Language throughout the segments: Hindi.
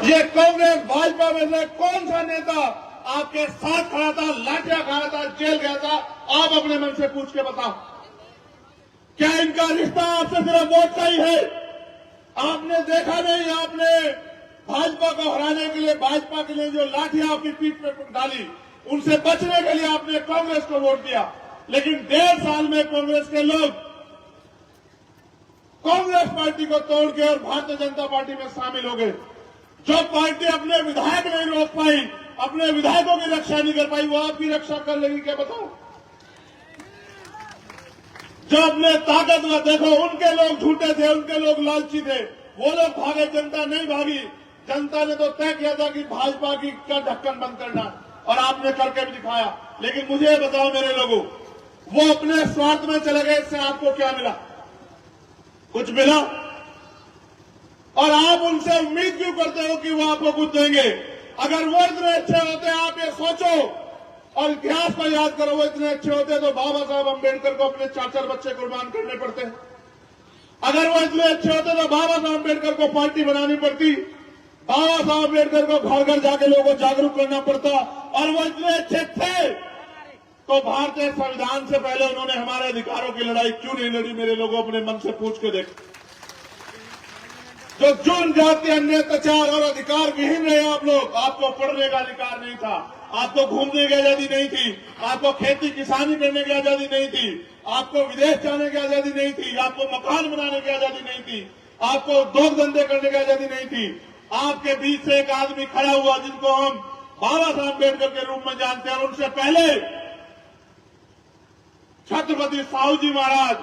ये कांग्रेस भाजपा में से कौन सा नेता आपके साथ खड़ा था, लाठियां खाया था, जेल गया था? आप अपने मन से पूछ के बताओ। क्या इनका रिश्ता आपसे सिर्फ वोट का ही है? आपने देखा नहीं, आपने भाजपा को हराने के लिए, भाजपा के लिए जो लाठियां आपकी पीठ पर डाली, उनसे बचने के लिए आपने कांग्रेस को वोट दिया। लेकिन 1.5 साल में कांग्रेस के लोग कांग्रेस पार्टी को तोड़ के और भारतीय जनता पार्टी में शामिल हो गए। जो पार्टी अपने विधायक नहीं रोक पाई, अपने विधायकों की रक्षा नहीं कर पाई, वो आपकी रक्षा कर लेगी क्या? बताओ। जो अपने ताकतवर, देखो उनके लोग झूठे थे, उनके लोग लालची थे, वो लोग भागे, जनता नहीं भागी। जनता ने तो तय किया था कि भाजपा की का ढक्कन बंद करना, और आपने करके भी दिखाया। लेकिन मुझे बताओ मेरे लोगों, वो अपने स्वार्थ में चले गए, इससे आपको क्या मिला? कुछ मिला? और आप उनसे उम्मीद क्यों करते हो कि वो आपको कुछ देंगे? अगर वो इतने अच्छे होते, आप ये सोचो और इतिहास को याद करो, वो इतने अच्छे होते तो बाबा साहब अम्बेडकर को अपने 4 बच्चे कुर्बान करने पड़ते। अगर वो इतने अच्छे होते तो बाबा साहब अम्बेडकर को पार्टी बनानी पड़ती, बाबा साहब अम्बेडकर को घर घर जाके लोगों को जागरूक करना पड़ता। और वो इतने अच्छे थे तो भारतीय संविधान से पहले उन्होंने हमारे अधिकारों की लड़ाई क्यों नहीं लड़ी? मेरे लोगों अपने मन से पूछ के देखो। जो जून जाति अन्य अत्याचार और अधिकार विहीन रहे आप लोग, आपको पढ़ने का अधिकार नहीं था, आपको घूमने की आजादी नहीं थी, आपको खेती किसानी करने की आजादी नहीं थी, आपको विदेश जाने की आजादी नहीं थी, आपको मकान बनाने की आजादी नहीं थी, आपको उद्योग धंधे करने की आजादी नहीं थी। आपके बीच से एक आदमी खड़ा हुआ जिनको हम बाबा साहब अम्बेडकर के रूप में जानते हैं, और उनसे पहले छत्रपति साहू जी महाराज,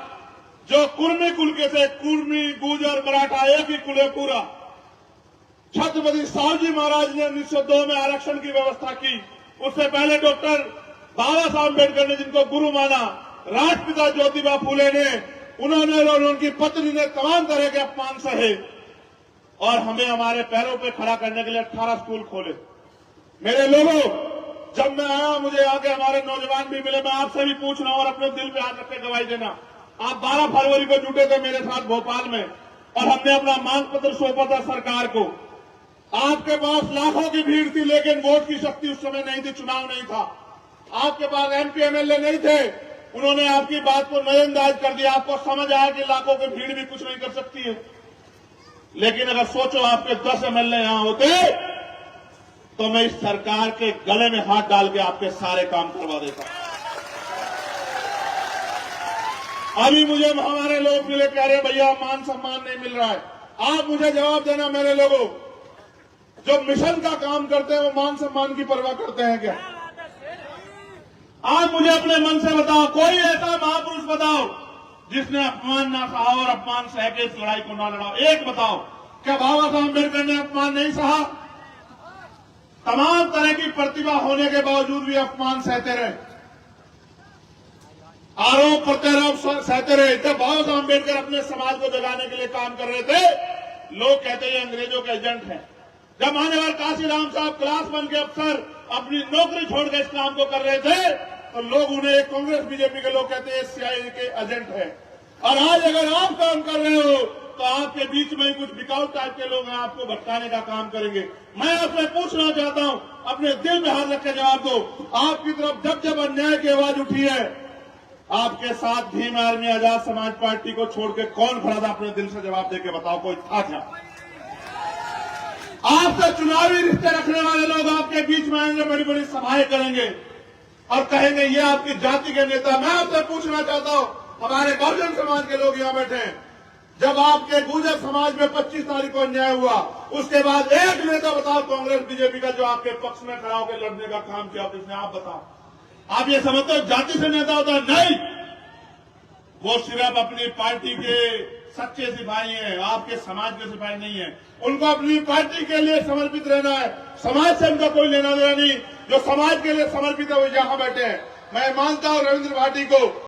जो कुर्मी कुल के थे, कुर्मी, गुर्जर, मराठा एक ही कुल है पूरा। छत्रपति साहू जी महाराज ने 1902 में आरक्षण की व्यवस्था की। उससे पहले डॉक्टर बाबा साहब अम्बेडकर ने जिनको गुरु माना, राष्ट्रपिता ज्योतिबा फूले ने, उन्होंने और उनकी पत्नी ने तमाम तरह के अपमान सहे और हमें हमारे पैरों पे खड़ा करने के लिए 18 स्कूल खोले। मेरे लोगों, जब मैं आया, मुझे आके हमारे नौजवान भी मिले। मैं आपसे भी पूछ रहा हूं और अपने दिल पे हाथ रख के गवाही देना। आप 12 फरवरी को जुटे थे मेरे साथ भोपाल में, और हमने अपना मांग पत्र सौंपा था सरकार को। आपके पास लाखों की भीड़ थी, लेकिन वोट की शक्ति उस समय नहीं थी, चुनाव नहीं था। आपके पास एमपी एमएलए नहीं थे, उन्होंने आपकी बात को नजरअंदाज कर दिया। आपको समझ आया कि लाखों की भीड़ भी कुछ नहीं कर सकती है। लेकिन अगर सोचो आपके 10 एमएलए यहां होते तो मैं इस सरकार के गले में हाथ डाल के आपके सारे काम करवा देता। अभी मुझे हमारे लोग मिले, कह रहे भैया मान सम्मान नहीं मिल रहा है। आप मुझे जवाब देना मेरे लोगों, जो मिशन का काम करते हैं वो मान सम्मान की परवाह करते हैं क्या? आप मुझे अपने मन से बताओ, कोई ऐसा महापुरुष बताओ जिसने अपमान ना सहा और अपमान सह के इस लड़ाई को ना लड़ा। एक बताओ, क्या बाबा साहब अम्बेडकर ने अपमान नहीं सहा? तमाम तरह की प्रतिभा होने के बावजूद भी अपमान सहते रहे, आरोप प्रत्यारोप सहते रहे। जब बाबा साहब अम्बेडकर अपने समाज को जगाने के लिए काम कर रहे थे, लोग कहते हैं अंग्रेजों के एजेंट हैं। जब मान्यवर काशीराम साहब क्लास 1 के अफसर अपनी नौकरी छोड़ के इस काम को कर रहे थे, तो लोग उन्हें, कांग्रेस बीजेपी के लोग कहते हैं सीआईए के एजेंट है। और आज अगर आप काम कर रहे हो तो आपके बीच में ही कुछ बिकाऊ टाइप के लोग हैं, आपको भटकाने का काम करेंगे। मैं आपसे पूछना चाहता हूं, अपने दिल में हाथ रख के जवाब दो। आपकी तरफ जब जब अन्याय की आवाज उठी है, आपके साथ भीम आर्मी आजाद समाज पार्टी को छोड़ के कौन खड़ा था? अपने दिल से जवाब देके बताओ, कोई था क्या? आपसे चुनावी रिश्ते रखने वाले लोग आपके बीच में आएंगे, बड़ी बड़ी सभाएं करेंगे और कहेंगे ये आपकी जाति के नेता। मैं आपसे पूछना चाहता हूं, हमारे बहुजन समाज के लोग यहां बैठे हैं, जब आपके गुर्जर समाज में 25 तारीख को अन्याय हुआ, उसके बाद एक नेता बताओ कांग्रेस बीजेपी का जो आपके पक्ष में खड़ा होकर लड़ने का काम किया किसने? आप बताओ। आप ये समझते हो जाति से नेता होता है? नहीं, वो सिर्फ अपनी पार्टी के सच्चे सिपाही हैं, आपके समाज के सिपाही नहीं है। उनको अपनी पार्टी के लिए समर्पित रहना है, समाज से उनका कोई लेना देना नहीं। जो समाज के लिए समर्पित है वो यहां बैठे हैं। मैं मानता हूं रविंद्र भाटी को,